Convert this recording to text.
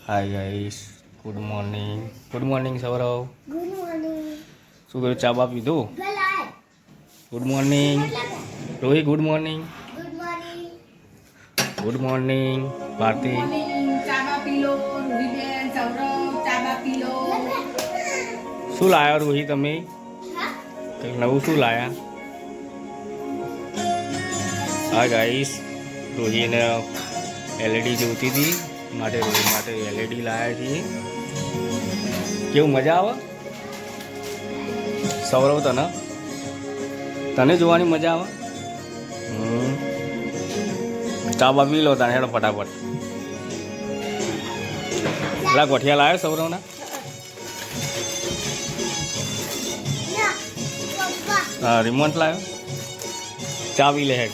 હાય guys, good morning Saurav. Good morning. શું કર્યું? ચા બા પીધું? ગલાય. Good morning Rohit. Good morning. Good morning. Good morning Bharati. ચાબા પીલો રોહિબેન, સૌરવ ચાબા પીલો. શું લાયા રોહિત તમે? હા? કંઈક નવું શું લાયા? હા ગાઈસ, રોહિને એલઈડી જોઈતી હતી માટે રોહિત માટે એલઈડી લાવ્યા છીએ. કેવું મજા આવે સૌરવ? તને જોવાની મજા આવે? ચા બા પી લો તાને હેડો ફટાફટ. પેલા ગોઠિયા લાવ્યો સૌરવના? ના. પપ્પા. હા, રિમોટ લાવ્યો. ચા પી લે હેડ.